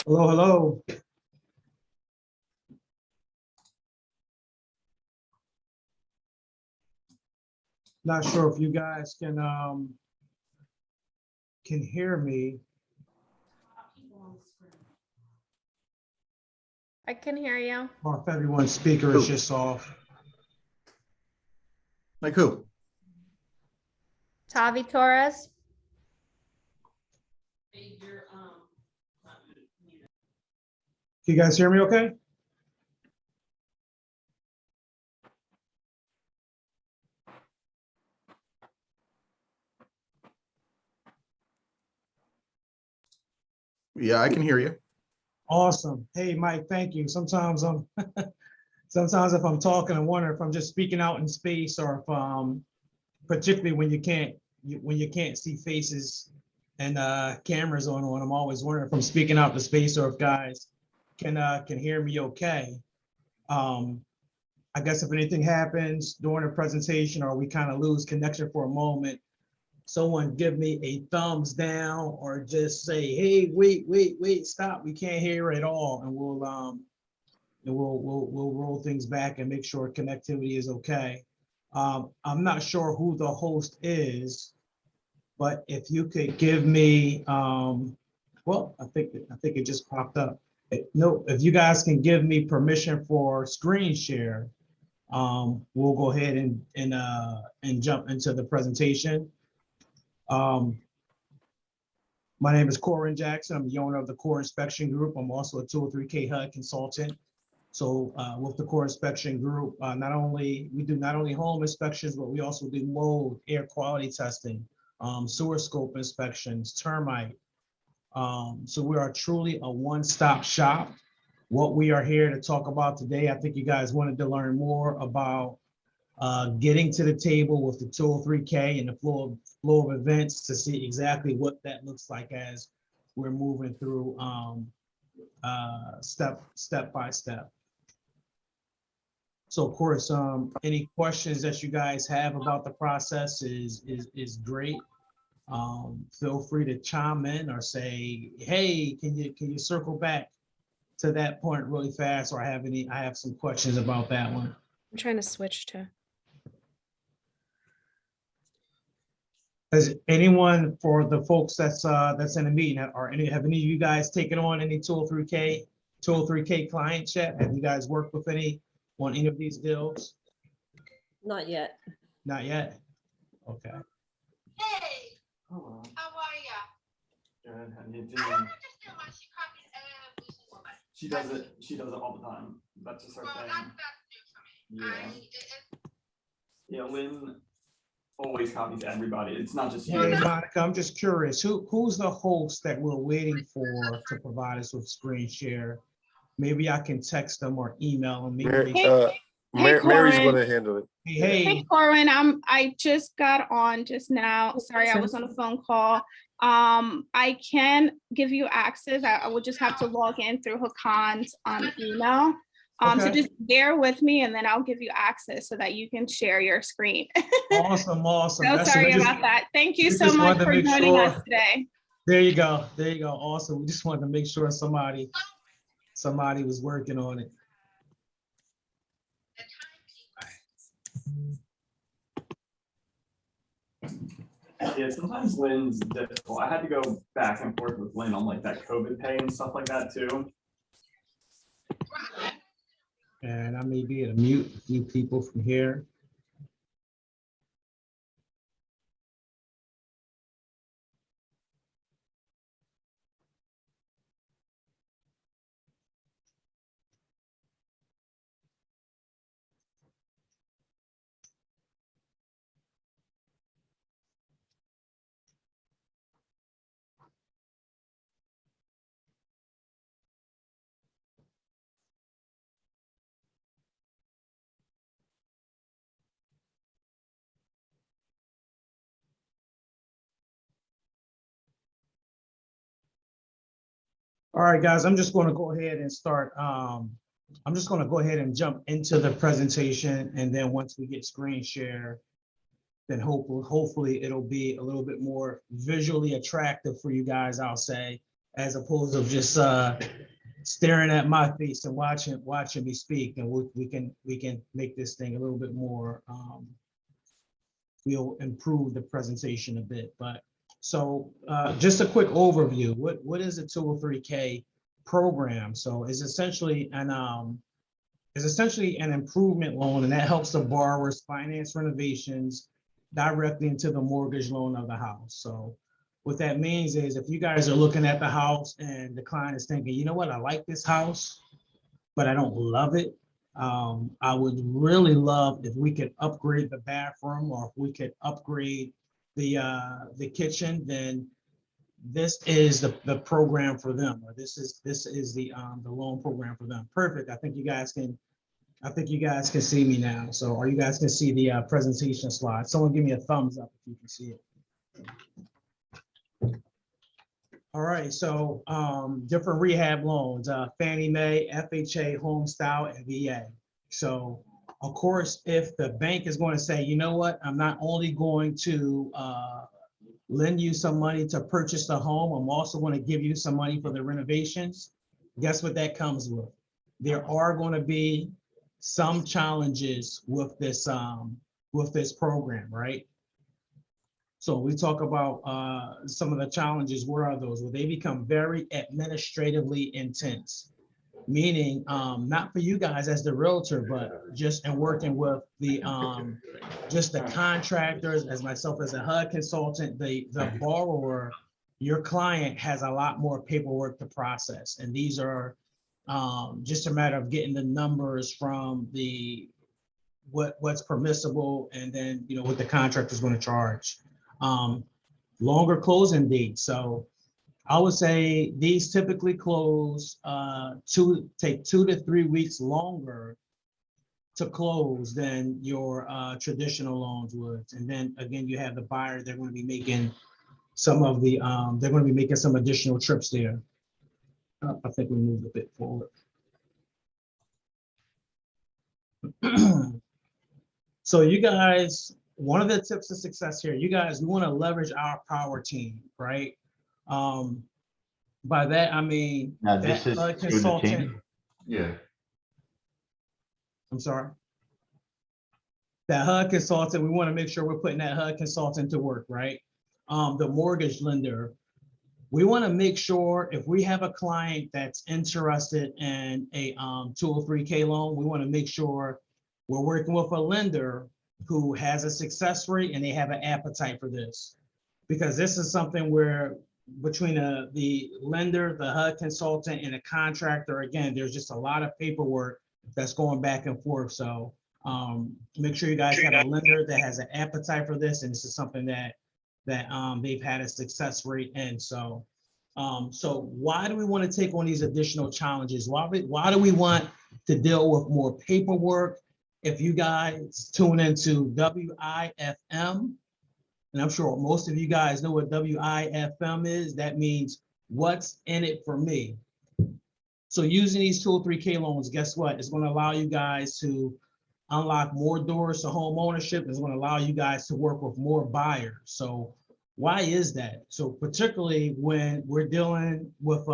Hello, hello. Not sure if you guys can hear me. I can hear you. Or if everyone's speaker is just off. Like who? Tavi Torres. Can you guys hear me okay? Yeah, I can hear you. Awesome. Hey, Mike, thank you. Sometimes sometimes if I'm talking, I wonder if I'm just speaking out in space or if particularly when you can't see faces and cameras on, I'm always wondering if I'm speaking out to space or if guys can hear me okay. I guess if anything happens during the presentation or we kind of lose connection for a moment, someone give me a thumbs down or just say, hey, wait, stop. We can't hear at all. And we'll roll things back and make sure connectivity is okay. I'm not sure who the host is, but if you could give me, well, I think it just popped up. No, if you guys can give me permission for screen share, we'll go ahead and jump into the presentation. My name is Corin Jackson. I'm the owner of the Core Inspection Group. I'm also a 203K HUD consultant. So with the Core Inspection Group, we do not only home inspections, but we also do mold, air quality testing, sewer scope inspections, termite. So we are truly a one-stop shop. What we are here to talk about today, I think you guys wanted to learn more about getting to the table with the 203K and the flow of events to see exactly what that looks like as we're moving through step by step. So of course, any questions that you guys have about the process is great. Feel free to chime in or say, hey, can you circle back to that point really fast, or I have some questions about that one. I'm trying to switch to. Has anyone, for the folks that's in the meeting, have any of you guys taken on any 203K clients yet? Have you guys worked with any on any of these deals? Not yet. Not yet. Okay. Hey, Hello. how are ya? Good. How you I doing? don't understand why she copies every single one. She does it. She does it all the time. That's just her Well, thing. that's new for me. Yeah. It's Yeah. Lynn always copies everybody. It's not just Hey, you. Monica, I'm just curious, who's the host that we're waiting for to provide us with screen share? Maybe I can text them or email them. Maybe Mary's Corin. going to handle it. hey, Hey, Corwin, I just got on just now. Sorry, I was on a phone call. I can give you access. I would just have to log in through Hakan's email. So Okay. just bear with me and then I'll give you access so that you can share your screen. awesome. So That's- sorry we just- about that. Thank you we so just much wanted to for make joining sure. us today. There you go. Awesome. We just wanted to make sure somebody was working on it. the timekeeper. Yeah. Sometimes Lynn's difficult. I had to go back and forth with Lynn on like that COVID pay and stuff like that too. And I may be able to mute a few people from here. All right, guys, I'm just going to go ahead and start. I'm just going to go ahead and jump into the presentation. And then once we get screen share, then hopefully it'll be a little bit more visually attractive for you guys, I'll say, as opposed to just staring at my face and watching me speak. And we can make this thing a little bit more, we'll improve the presentation a bit. But so just a quick overview. What is a 203K program? So it's essentially an improvement loan, and that helps the borrowers finance renovations directly into the mortgage loan of the house. So what that means is if you guys are looking at the house and the client is thinking, you know what, I like this house, but I don't love it. I would really love if we could upgrade the bathroom, or if we could upgrade the kitchen, then this is the program for them, or this is the loan program for them. Perfect. I think you guys can see me now. So, or you guys can see the presentation slide. Someone give me a thumbs up if you can see it. All right, so different rehab loans, Fannie Mae, FHA, Home Style, and VA. So of course, if the bank is going to say, you know what, I'm not only going to lend you some money to purchase the home, I'm also going to give you some money for the renovations. Guess what that comes with? There are going to be some challenges with this program, right? So we talk about some of the challenges. What are those? Well, they become very administratively intense, meaning not for you guys as the realtor, but just in working with the just the contractors, as myself as a HUD consultant, the borrower, your client has a lot more paperwork to process, and these are just a matter of getting the numbers from the what's permissible, and then what the contractor is going to charge. Longer closing dates. So I would say these typically close take 2 to 3 weeks longer to close than your traditional loans would. And then again, you have the buyer, they're going to be making some of the they're going to be making some additional trips there. I think we moved a bit forward. So you guys, one of the tips of success here, you guys, we want to leverage our power team, right? By that, I mean, Now, that this is HUD through the consultant, team? Yeah. I'm sorry. That HUD consultant, we want to make sure we're putting that HUD consultant to work, right? The mortgage lender, we want to make sure if we have a client that's interested in a 203K loan, we want to make sure we're working with a lender who has a success rate and they have an appetite for this. Because this is something where between the lender, the HUD consultant, and the contractor, again, there's just a lot of paperwork that's going back and forth. So make sure you guys have a lender that has an appetite for this, and this is something that they've had a success rate in. So so why do we want to take on these additional challenges? Why do we want to deal with more paperwork? If you guys tune into WIFM, and I'm sure most of you guys know what WIFM is, that means what's in it for me. So using these 203K loans, guess what? It's going to allow you guys to unlock more doors to home ownership. It's going to allow you guys to work with more buyers. So why is that? So particularly when we're dealing with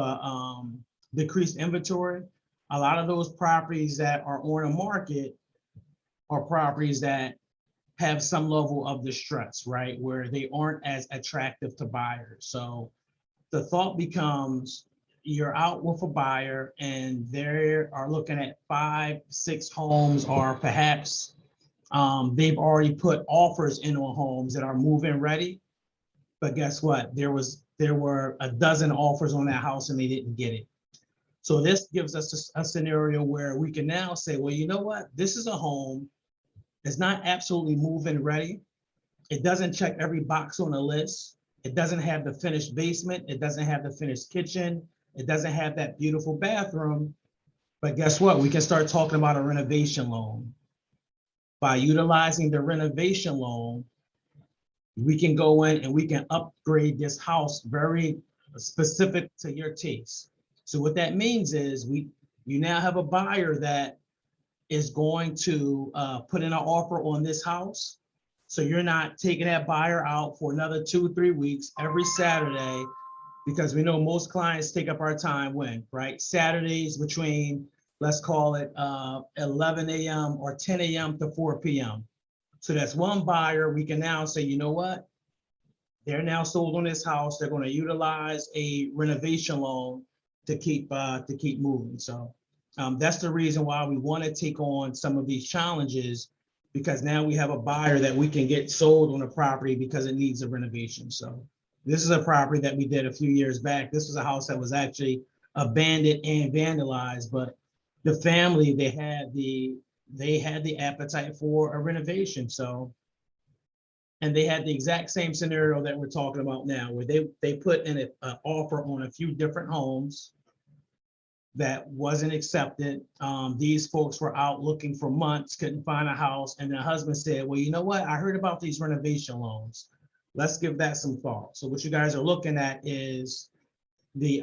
decreased inventory, a lot of those properties that are on the market are properties that have some level of distress, right? Where they aren't as attractive to buyers. So the thought becomes, you're out with a buyer and they are looking at 5, 6 homes, or perhaps they've already put offers in on homes that are move-in ready. But guess what? There were a dozen offers on that house and they didn't get it. So this gives us a scenario where we can now say, well, you know what? This is a home. It's not absolutely move-in ready. It doesn't check every box on the list. It doesn't have the finished basement. It doesn't have the finished kitchen. It doesn't have that beautiful bathroom. But guess what? We can start talking about a renovation loan. By utilizing the renovation loan, we can go in and we can upgrade this house very specific to your taste. So what that means is you now have a buyer that is going to put in an offer on this house. So you're not taking that buyer out for another 2 or 3 weeks every Saturday because we know most clients take up our time when, right? Saturdays between, let's call it 11 a.m. or 10 a.m. to 4 p.m. So that's one buyer. We can now say, you know what? They're now sold on this house. They're going to utilize a renovation loan to keep moving. So that's the reason why we want to take on some of these challenges, because now we have a buyer that we can get sold on a property because it needs a renovation. So this is a property that we did a few years back. This was a house that was actually abandoned and vandalized, but the family, they had the appetite for a renovation. So, and they had the exact same scenario that we're talking about now, where they put in an offer on a few different homes that wasn't accepted. These folks were out looking for months, couldn't find a house. And the husband said, well, you know what? I heard about these renovation loans. Let's give that some thought. So what you guys are looking at is the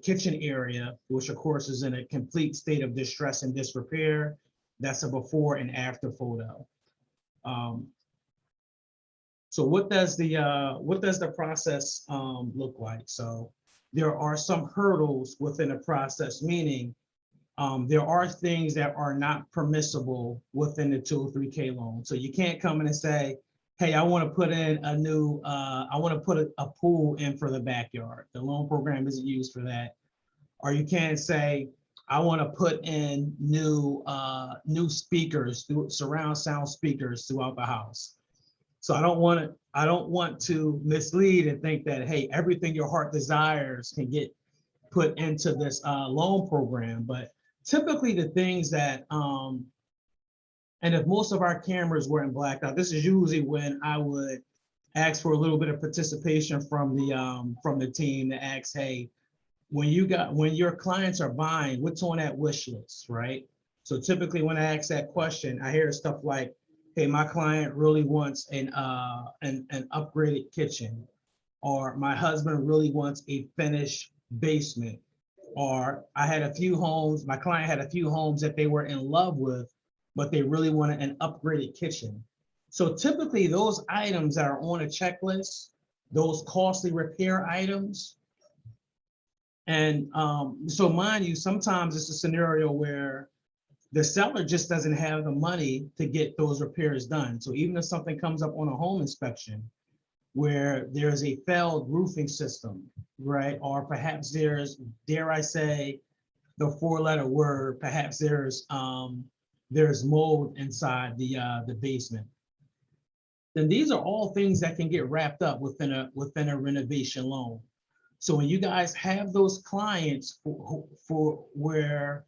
kitchen area, which of course is in a complete state of distress and disrepair. That's a before and after photo. So what does the process look like? So there are some hurdles within the process, meaning there are things that are not permissible within the 203K loan. So you can't come in and say, hey, I want to put in a new, I want to put a pool in for the backyard. The loan program isn't used for that. Or you can't say, I want to put in new speakers, surround sound speakers throughout the house. So I don't want to mislead and think that, hey, everything your heart desires can get put into this loan program. But typically the things that, and if most of our cameras were in blacked out, this is usually when I would ask for a little bit of participation from the team to ask, hey, when your clients are buying, what's on that wish list, right? So typically when I ask that question, I hear stuff like, hey, my client really wants an upgraded kitchen, or my husband really wants a finished basement, or my client had a few homes that they were in love with, but they really wanted an upgraded kitchen. So typically those items that are on a checklist, those costly repair items, and so mind you, sometimes it's a scenario where the seller just doesn't have the money to get those repairs done. So even if something comes up on a home inspection where there's a failed roofing system, right? Or perhaps there's, dare I say, the four-letter word, perhaps there's mold inside the basement. Then these are all things that can get wrapped up within a renovation loan. So when you guys have those clients for where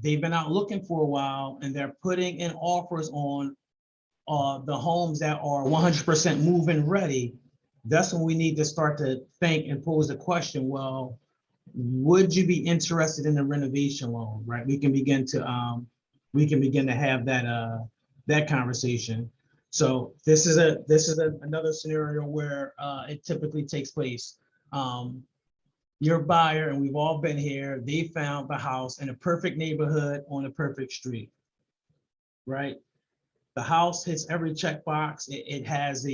they've been out looking for a while and they're putting in offers on the homes that are 100% move-in ready, that's when we need to start to think and pose the question, well, would you be interested in the renovation loan, right? We can begin to have that conversation. So this is another scenario where it typically takes place. Your buyer, and we've all been here, they found the house in a perfect neighborhood on a perfect street, right? The house hits every checkbox. It has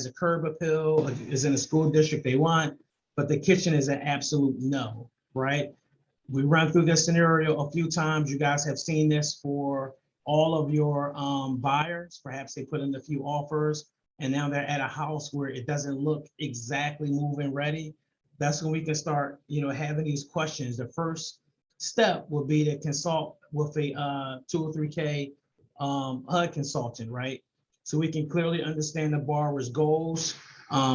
a curb appeal, is in a school district they want, but the kitchen is an absolute no, right? We run through this scenario a few times. You guys have seen this for all of your buyers. Perhaps they put in a few offers and now they're at a house where it doesn't look exactly move-in ready. That's when we can start, having these questions. The first step will be to consult with a 203K HUD consultant, right? So we can clearly understand the borrower's goals.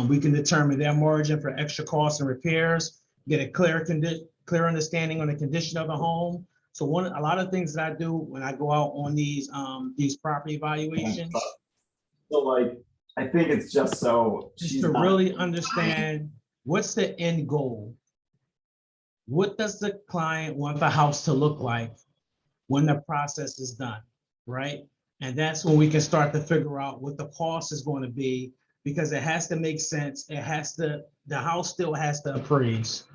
We can determine their margin for extra costs and repairs, get a clear understanding on the condition of the home. So a lot of things that I do when I go out on these property evaluations. So like, I think it's just so Just to really understand what's the end goal. What does the client want the house to look like when the process is done, right? And that's when we can start to figure out what the cost is going to be, because it has to make sense. The house still has to appraise.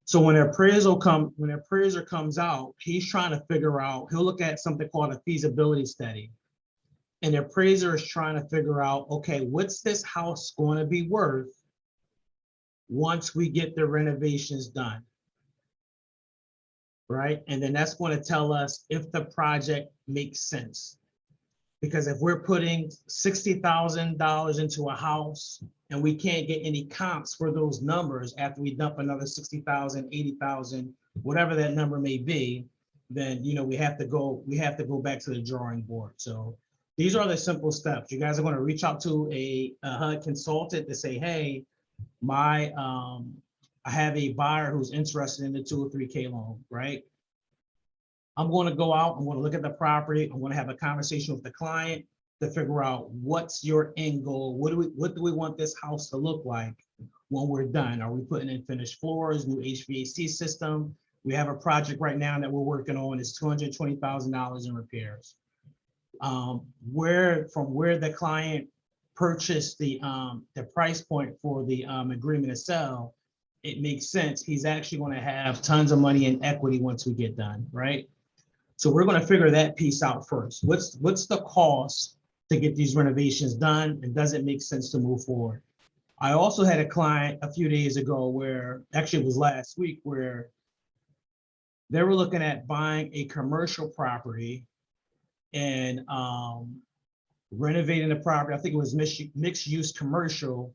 So when an appraiser comes out, he's trying to figure out, he'll look at something called a feasibility study. And the appraiser is trying to figure out, okay, what's this house going to be worth once we get the renovations done. Right? And then that's going to tell us if the project makes sense. Because if we're putting $60,000 into a house and we can't get any comps for those numbers after we dump another 60,000, 80,000, whatever that number may be, then, you know, we have to go back to the drawing board. So these are the simple steps. You guys are going to reach out to a HUD consultant to say, hey, I have a buyer who's interested in the 203K loan, right? I'm going to go out, I'm going to look at the property, I'm going to have a conversation with the client to figure out what's your end goal, what do we want this house to look like when we're done? Are we putting in finished floors, new HVAC system? We have a project right now that we're working on, it's $220,000 in repairs. From where the client purchased the price point for the agreement to sell, it makes sense. He's actually going to have tons of money in equity once we get done, right? So we're going to figure that piece out first. What's the cost to get these renovations done, and does it make sense to move forward? I also had a client a few days ago where, actually it was last week, where they were looking at buying a commercial property and renovating the property. I think it was mixed use commercial.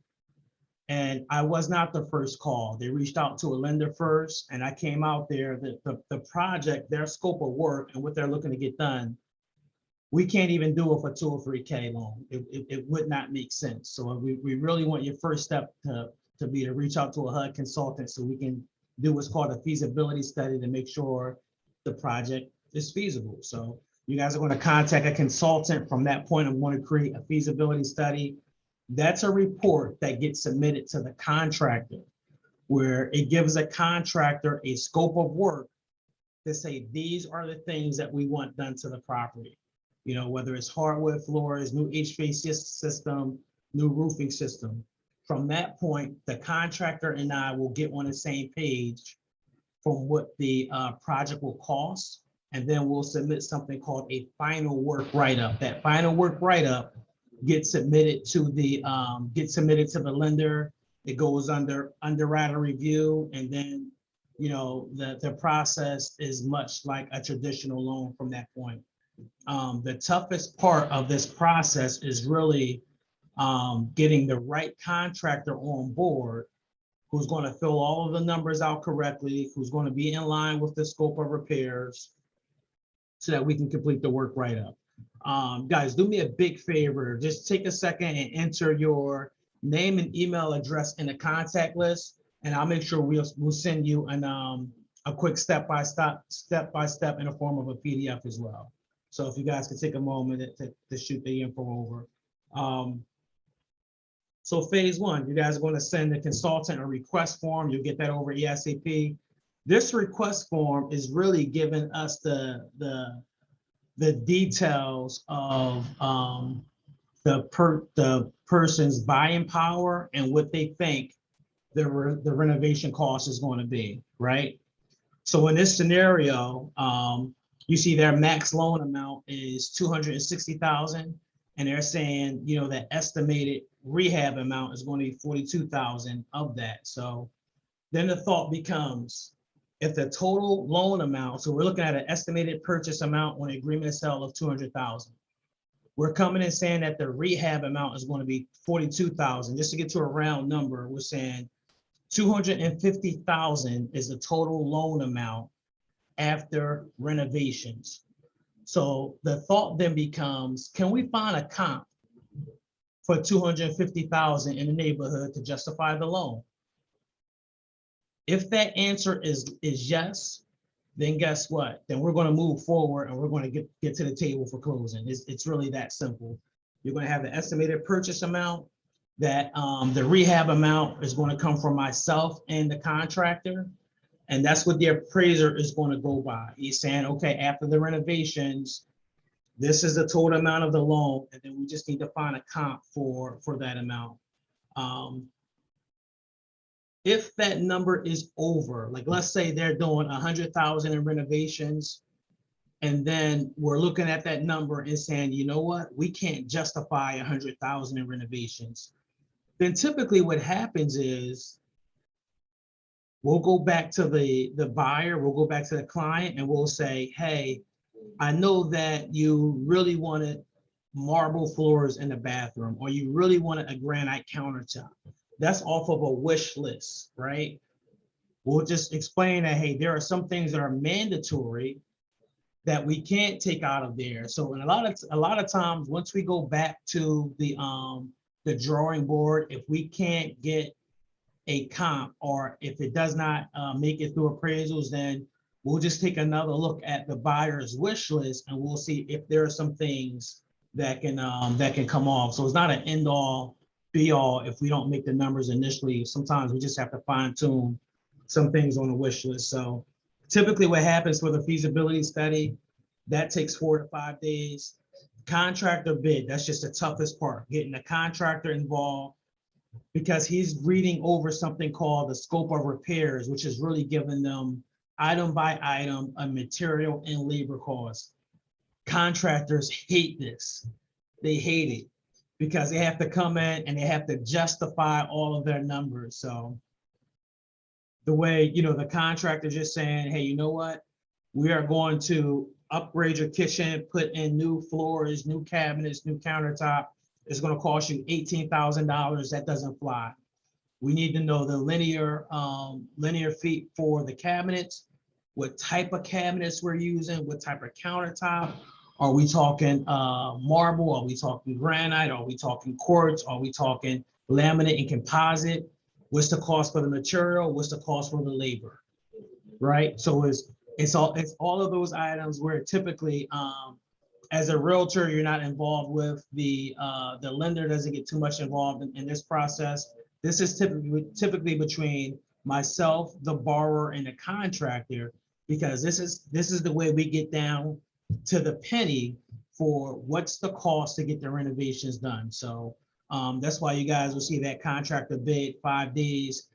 And I was not the first call. They reached out to a lender first, and I came out there. The project, their scope of work and what they're looking to get done, we can't even do it for 203K loan. It would not make sense. So we really want your first step to be to reach out to a HUD consultant so we can do what's called a feasibility study to make sure the project is feasible. So you guys are going to contact a consultant. From that point, I'm going to create a feasibility study. That's a report that gets submitted to the contractor, where it gives a contractor a scope of work to say, these are the things that we want done to the property. You know, whether it's hardwood floors, new HVAC system, new roofing system. From that point, the contractor and I will get on the same page from what the project will cost. And then we'll submit something called a final work write-up. That final work write-up gets submitted to the lender. It goes under underwriter review, and then, you know, the process is much like a traditional loan from that point. The toughest part of this process is really getting the right contractor on board, who's going to fill all of the numbers out correctly, who's going to be in line with the scope of repairs, so that we can complete the work write-up. Guys, do me a big favor. Just take a second and enter your name and email address in the contact list, and I'll make sure we'll send you a quick step-by-step in the form of a PDF as well. So if you guys could take a moment to shoot the info over. So phase one, you guys are going to send the consultant a request form. You'll get that over ASAP. This request form is really giving us the details of the person's buying power and what they think the renovation cost is going to be, right? So in this scenario, you see their max loan amount is $260,000, and they're saying, you know, that estimated rehab amount is going to be $42,000 of that. So then the thought becomes, if the total loan amount, so we're looking at an estimated purchase amount on agreement to sell of $200,000. We're coming in saying that the rehab amount is going to be $42,000. Just to get to a round number, we're saying $250,000 is the total loan amount after renovations. So the thought then becomes, can we find a comp for $250,000 in the neighborhood to justify the loan? If that answer is yes, then guess what? Then we're going to move forward and we're going to get to the table for closing. It's really that simple. You're going to have the estimated purchase amount, that the rehab amount is going to come from myself and the contractor. And that's what the appraiser is going to go by. He's saying, okay, after the renovations, this is the total amount of the loan, and then we just need to find a comp for that amount. If that number is over, like let's say they're doing 100,000 in renovations, and then we're looking at that number and saying, you know what, we can't justify 100,000 in renovations. Then typically what happens is we'll go back to the buyer, we'll go back to the client and we'll say, hey, I know that you really wanted marble floors in the bathroom, or you really wanted a granite countertop. That's off of a wish list, right? We'll just explain that, hey, there are some things that are mandatory that we can't take out of there. So in a lot of times, once we go back to the drawing board, if we can't get a comp, or if it does not make it through appraisals, then we'll just take another look at the buyer's wish list and we'll see if there are some things that can come off. So it's not an end all be all if we don't make the numbers initially. Sometimes we just have to fine tune some things on the wish list. So typically what happens for the feasibility study, that takes 4 to 5 days. Contractor bid, that's just the toughest part, getting the contractor involved, because he's reading over something called the scope of repairs, which is really giving them item by item a material and labor cost. Contractors hate this. They hate it because they have to come in and they have to justify all of their numbers. So the way, the contractor just saying, hey, you know what? We are going to upgrade your kitchen, put in new floors, new cabinets, new countertop. It's going to cost you $18,000. That doesn't fly. We need to know the linear feet for the cabinets, what type of cabinets we're using, what type of countertop. Are we talking marble? Are we talking granite? Are we talking quartz? Are we talking laminate and composite? What's the cost for the material? What's the cost for the labor? Right. So it's all of those items where typically, as a realtor, you're not involved with. The lender doesn't get too much involved in this process. This is typically between myself, the borrower, and the contractor, because this is the way we get down to the penny for what's the cost to get the renovations done. So that's why you guys will see that contractor bid 5 days.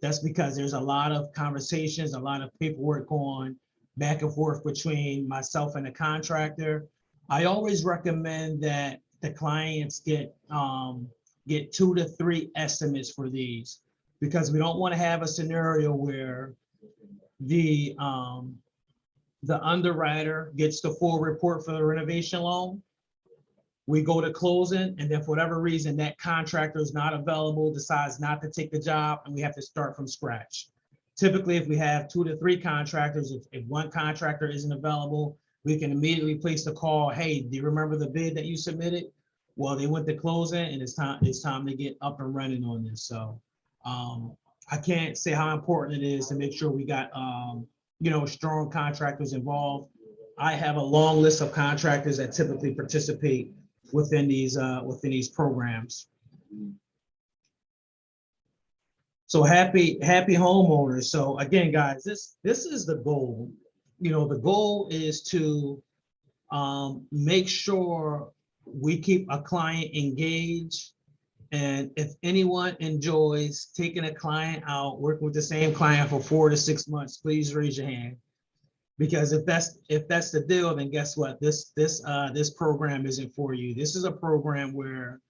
That's because there's a lot of conversations, a lot of paperwork going back and forth between myself and the contractor. I always recommend that the clients get 2 to 3 estimates for these, because we don't want to have a scenario where the underwriter gets the full report for the renovation loan. We go to closing, and then for whatever reason, that contractor is not available, decides not to take the job, and we have to start from scratch. Typically, if we have 2 to 3 contractors, if one contractor isn't available, we can immediately place the call. Hey, do you remember the bid that you submitted? Well, they went to closing, and it's time to get up and running on this. So I can't say how important it is to make sure we got strong contractors involved. I have a long list of contractors that typically participate within these programs. So happy homeowners. So again, guys, this is the goal. The goal is to make sure we keep a client engaged. And if anyone enjoys taking a client out, working with the same client for 4 to 6 months, please raise your hand. Because if that's the deal, then guess what? This program isn't for you. This is a program where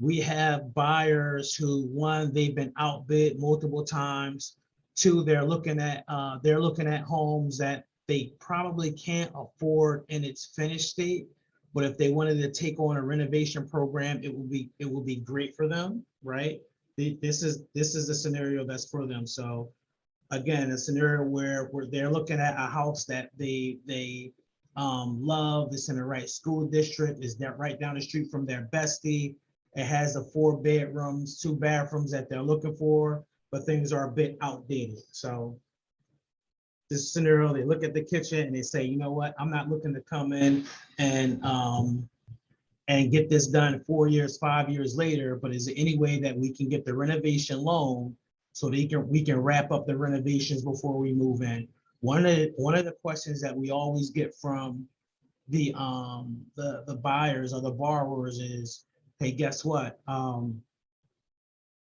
we have buyers who, one, they've been outbid multiple times. 2, they're looking at homes that they probably can't afford in its finished state. But if they wanted to take on a renovation program, it will be great for them, right? This is the scenario that's for them. So again, a scenario where they're looking at a house that they love. It's in the right school district. Is that right down the street from their bestie? It has the 4 bedrooms, 2 bathrooms that they're looking for, but things are a bit outdated. So this scenario, they look at the kitchen and they say, you know what? I'm not looking to come in and get this done 4 years, 5 years later. But is there any way that we can get the renovation loan so we can wrap up the renovations before we move in? One of the questions that we always get from the buyers or the borrowers is, hey, guess what? I'm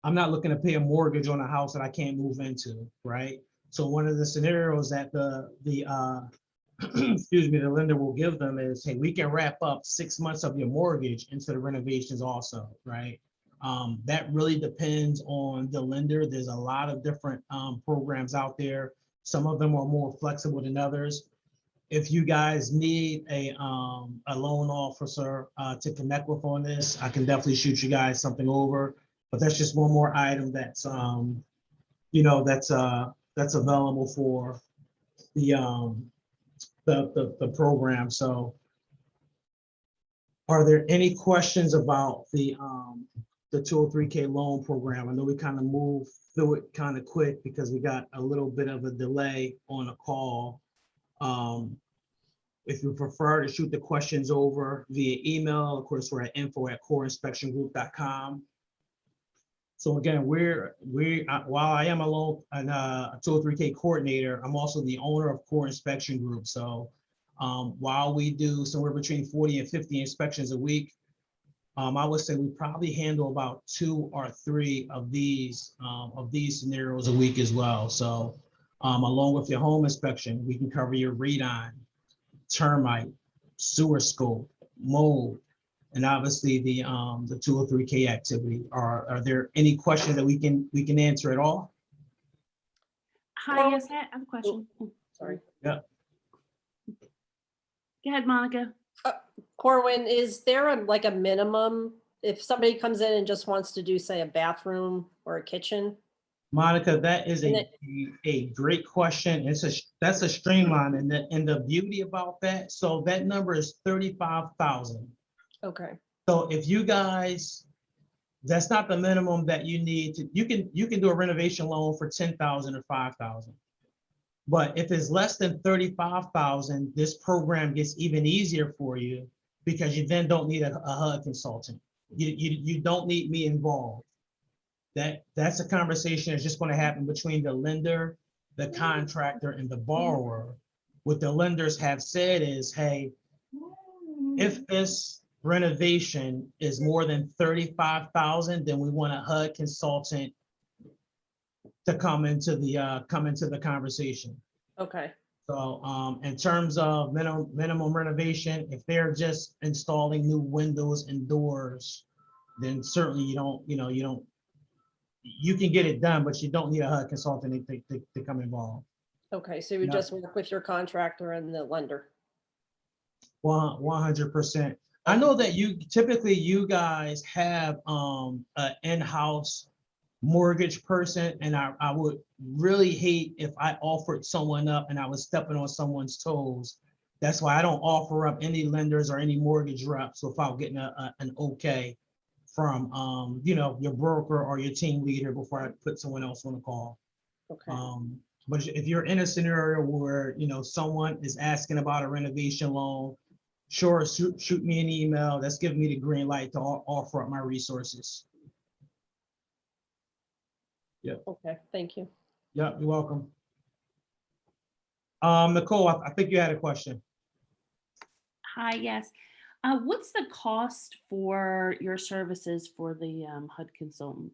not looking to pay a mortgage on a house that I can't move into, right? So one of the scenarios that the lender will give them is, hey, we can wrap up 6 months of your mortgage into the renovations also, right? That really depends on the lender. There's a lot of different programs out there. Some of them are more flexible than others. If you guys need a loan officer to connect with on this, I can definitely shoot you guys something over. But that's just one more item that's that's available for the program. So are there any questions about the 203K loan program? I know we kind of moved through it kind of quick because we got a little bit of a delay on a call. If you prefer to shoot the questions over via email, of course, we're at info@coreinspectiongroup.com. So again, while I am a 203K coordinator, I'm also the owner of Core Inspection Group. So while we do somewhere between 40 and 50 inspections a week, I would say we probably handle about 2 or 3 of these scenarios a week as well. So along with your home inspection, we can cover your radon, termite, sewer scope, mold, and obviously the 203K activity. Are there any questions that we can answer at all? Hi, yes, I have a question. Sorry. Yeah. Go ahead, Monica. Corwin, is there like a minimum, if somebody comes in and just wants to do, say, a bathroom or a kitchen? Monica, that is And a great question. That's a streamline, and the beauty about that, so that number is 35,000. Okay, So if you guys, that's not the minimum that you need to, you can do a renovation loan for 10,000 or 5,000. But if it's less than 35,000, this program gets even easier for you because you then don't need a HUD consultant. You don't need me involved. That's a conversation that's just going to happen between the lender, the contractor, and the borrower. What the lenders have said is, hey, if this renovation is more than 35,000, then we want a HUD consultant to come into the conversation. okay, So in terms of minimum renovation, if they're just installing new windows and doors, then certainly you can get it done, but you don't need a HUD consultant to come involved. okay, so you Yeah. just work with your contractor and the lender? 100%. I know that you guys have an in-house mortgage person, and I would really hate if I offered someone up and I was stepping on someone's toes. That's why I don't offer up any lenders or any mortgage reps without getting an okay from your broker or your team leader before I put someone else on the call. Okay, But if you're in a scenario where someone is asking about a renovation loan, sure, shoot me an email. That's giving me the green light to offer up my resources. okay, thank you. Yeah, you're welcome. Nicole, I think you had a question. Hi, yes. What's the cost for your services for the HUD consultant?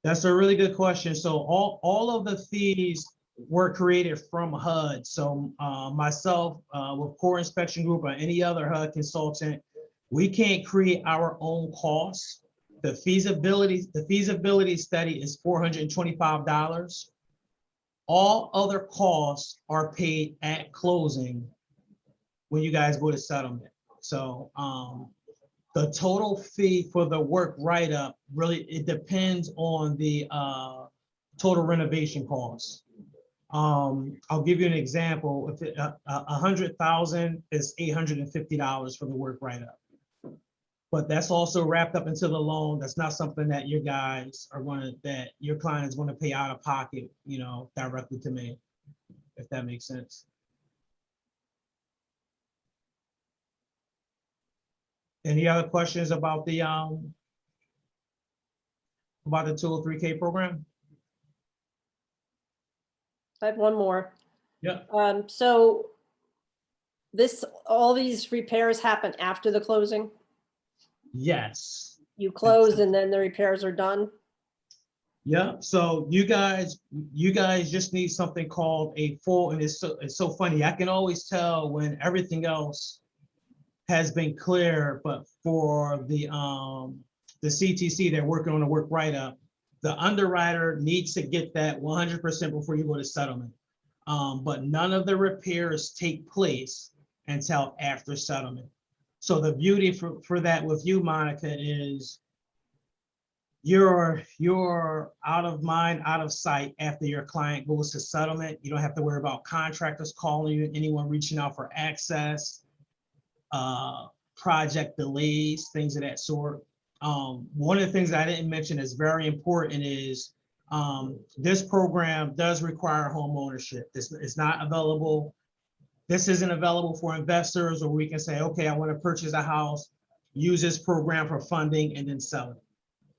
That's a really good question. So all of the fees were created from HUD. So myself, with Core Inspection Group or any other HUD consultant, we can't create our own costs. The feasibility study is $425. All other costs are paid at closing when you guys go to settlement. So the total fee for the work write-up, really, it depends on the total renovation costs. I'll give you an example. If 100,000 is $850 for the work write-up. But that's also wrapped up into the loan. That's not something that you guys are that your client is going to pay out of pocket, directly to me, if that makes sense. Any other questions about the 203K program? I have one more. Yeah. So all these repairs happen after the closing? Yes. You close and then the repairs are done? Yeah. So you guys just need something called a full, and it's so funny. I can always tell when everything else has been clear, but for the the CTC, they're working on a work write-up. The underwriter needs to get that 100% before you go to settlement. But none of the repairs take place until after settlement. So the beauty for that with you, Monica, is you're out of mind, out of sight after your client goes to settlement. You don't have to worry about contractors calling you, anyone reaching out for access, project delays, things of that sort. One of the things I didn't mention is very important is this program does require home ownership. This is not available. This isn't available for investors, or we can say, okay, I want to purchase a house, use this program for funding and then sell it,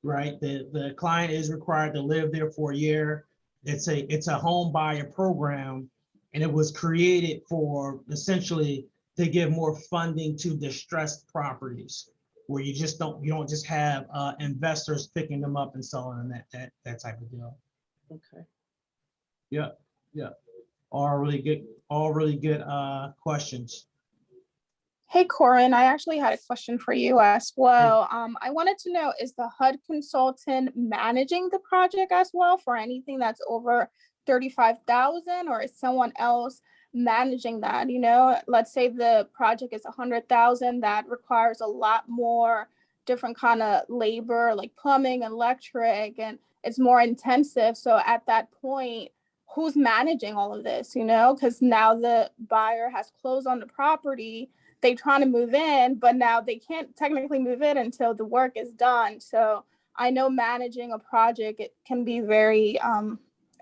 right? The client is required to live there for a year. It's a home buyer program, and it was created for essentially to give more funding to distressed properties, where you don't just have investors picking them up and selling them, that type of deal. Okay. Yeah. All really good questions. Hey, Corin, I actually had a question for you as well. I wanted to know, is the HUD consultant managing the project as well for anything that's over 35,000, or is someone else managing that? You know, let's say the project is 100,000, that requires a lot more different kind of labor, like plumbing, electric, and it's more intensive. So at that point, who's managing all of this, you know? Because now the buyer has closed on the property, they trying to move in, but now they can't technically move in until the work is done. So I know managing a project, it can be very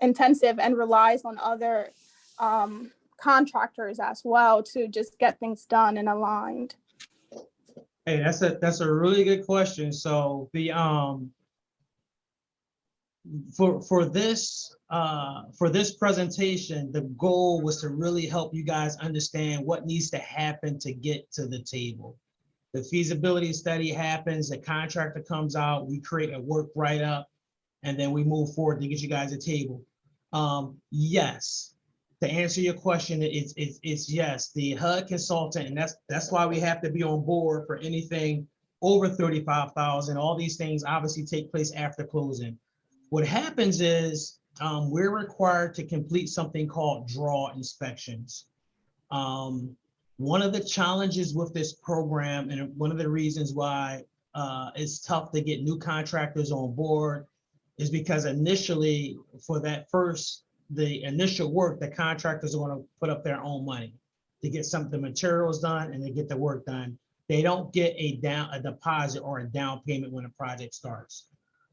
intensive and relies on other contractors as well to just get things done and aligned. Hey, that's a really good question. So the for this presentation, the goal was to really help you guys understand what needs to happen to get to the table. The feasibility study happens, the contractor comes out, we create a work write-up, and then we move forward to get you guys a table. Yes, to answer your question, it's yes, the HUD consultant, and that's why we have to be on board for anything over 35,000. All these things obviously take place after closing. What happens is we're required to complete something called draw inspections. One of the challenges with this program, and one of the reasons why it's tough to get new contractors on board, is because initially for the initial work, the contractors are going to put up their own money to get some of the materials done and to get the work done. They don't get a deposit or a down payment when a project starts.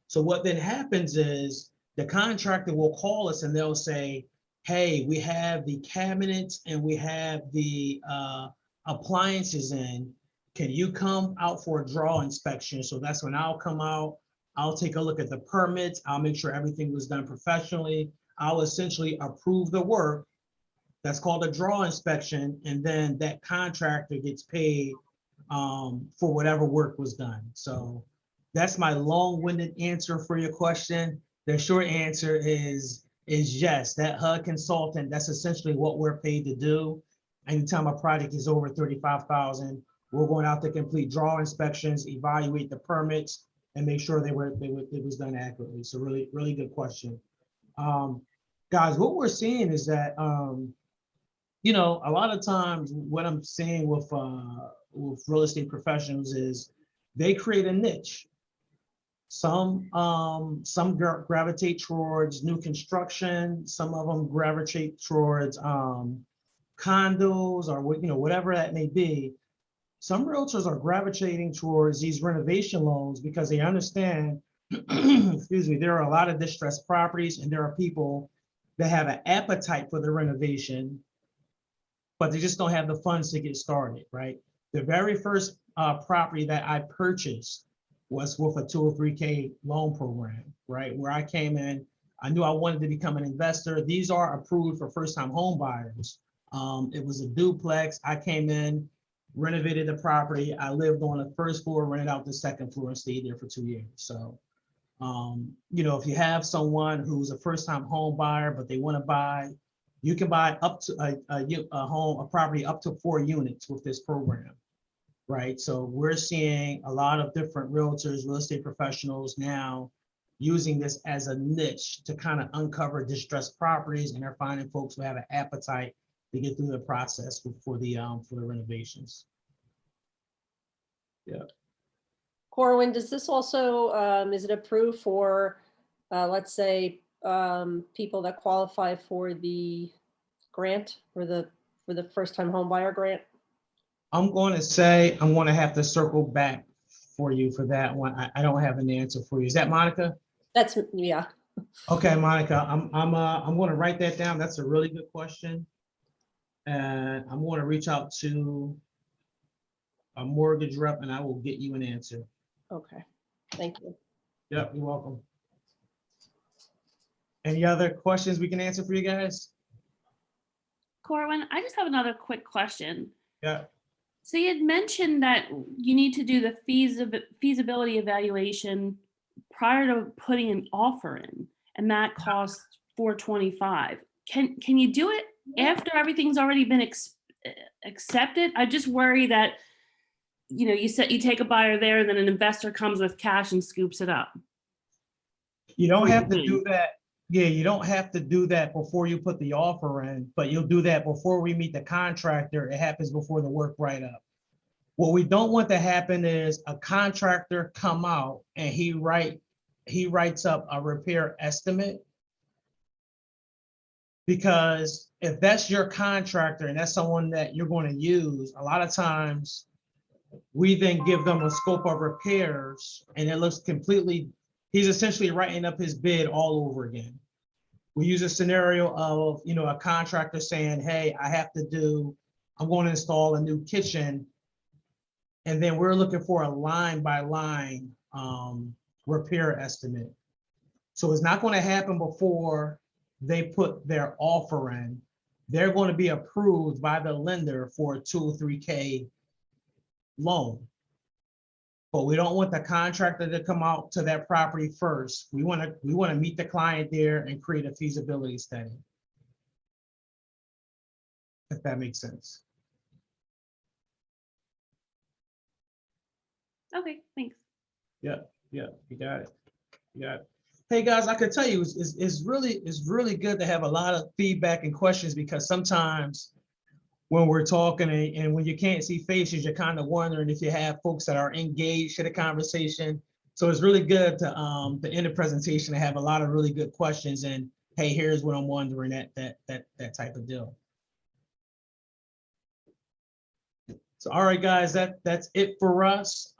So what then happens is the contractor will call us and they'll say, hey, we have the cabinets and we have the appliances in. Can you come out for a draw inspection? So that's when I'll come out. I'll take a look at the permits. I'll make sure everything was done professionally. I'll essentially approve the work. That's called a draw inspection. And then that contractor gets paid for whatever work was done. So that's my long-winded answer for your question. The short answer is yes, that HUD consultant, that's essentially what we're paid to do. Anytime a project is over 35,000, we're going out to complete draw inspections, evaluate the permits, and make sure it was done accurately. So really, really good question. Guys, what we're seeing is that, you know, a lot of times what I'm seeing with real estate professionals is they create a niche. Some gravitate towards new construction. Some of them gravitate towards condos, or you know, whatever that may be. Some realtors are gravitating towards these renovation loans because they understand, excuse me, there are a lot of distressed properties and there are people that have an appetite for the renovation, but they just don't have the funds to get started, right? The very first property that I purchased was with a 203K loan program, right? Where I came in, I knew I wanted to become an investor. These are approved for first-time home buyers. It was a duplex. I came in, renovated the property. I lived on the first floor, rented out the second floor, and stayed there for 2 years. So, you know, if you have someone who's a first-time home buyer, but they want to buy, you can buy up to a property up to 4 units with this program. right? So we're seeing a lot of different realtors, real estate professionals now using this as a niche to kind of uncover distressed properties, and they're finding folks who have an appetite to get through the process for the renovations. Corwin, does this also, is it approved for, let's say, people that qualify for the grant for the first time home buyer grant? I'm going to say, I'm going to have to circle back for you for that one. I don't have an answer for you. Is that Monica? That's, yeah. Okay, Monica, I'm going to write that down. That's a really good question. And I'm going to reach out to a mortgage rep and I will get you an answer. Okay, thank you. Yep, you're welcome. Any other questions we can answer for you guys? Corwin, I just have another quick question. Yeah. So you had mentioned that you need to do the feasibility evaluation prior to putting an offer in, and that costs $425. Can you do it after everything's already been accepted? I just worry that, you know, you said you take a buyer there and then an investor comes with cash and scoops it up. You don't have to do that. Yeah, you don't have to do that before you put the offer in, but you'll do that before we meet the contractor. It happens before the work write-up. What we don't want to happen is a contractor come out and he writes up a repair estimate. Because if that's your contractor and that's someone that you're going to use, a lot of times we then give them a scope of repairs and it looks completely, he's essentially writing up his bid all over again. We use a scenario of, you know, a contractor saying, hey, I'm going to install a new kitchen. And then we're looking for a line by line repair estimate. So it's not going to happen before they put their offer in. They're going to be approved by the lender for a 203K loan. But we don't want the contractor to come out to that property first. We want to meet the client there and create a feasibility study. If that makes sense. Okay, thanks. Yeah, you got it. You got it. Hey guys, I can tell you, it's really good to have a lot of feedback and questions, because sometimes when we're talking and when you can't see faces, you're kind of wondering if you have folks that are engaged in the conversation. So it's really good to end the presentation and have a lot of really good questions and, hey, here's what I'm wondering, that type of deal. So, all right, guys, that's it for us.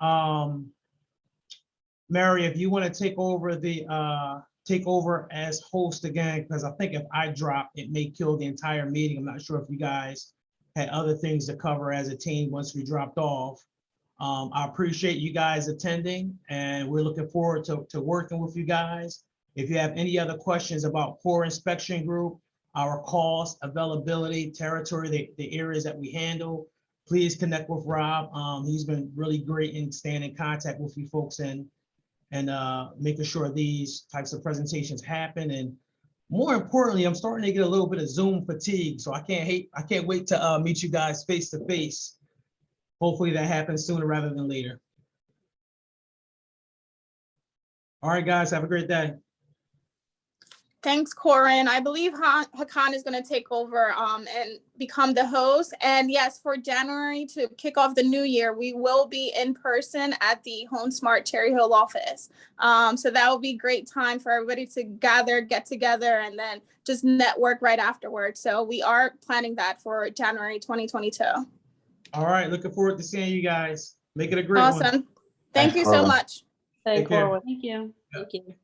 Mary, if you want to take over as host again, because I think if I drop, it may kill the entire meeting. I'm not sure if you guys had other things to cover as a team once we dropped off. I appreciate you guys attending, and we're looking forward to working with you guys. If you have any other questions about Core Inspection Group, our cost, availability, territory, the areas that we handle, please connect with Rob. He's been really great in staying in contact with you folks and making sure these types of presentations happen. And more importantly, I'm starting to get a little bit of Zoom fatigue, so I can't wait to meet you guys face to face. Hopefully that happens sooner rather than later. All right, guys, have a great day. Thanks, Corin. I believe Hakan is going to take over and become the host. And yes, for January to kick off the new year, we will be in person at the HomeSmart Cherry Hill office. So that will be a great time for everybody to get together, and then just network right afterwards. So we are planning that for January 2022. All right, looking forward to seeing you guys. Make it a great one. Awesome. Thank you so Corin. much. Thank Take care. Corwin. Thank you. Thank you.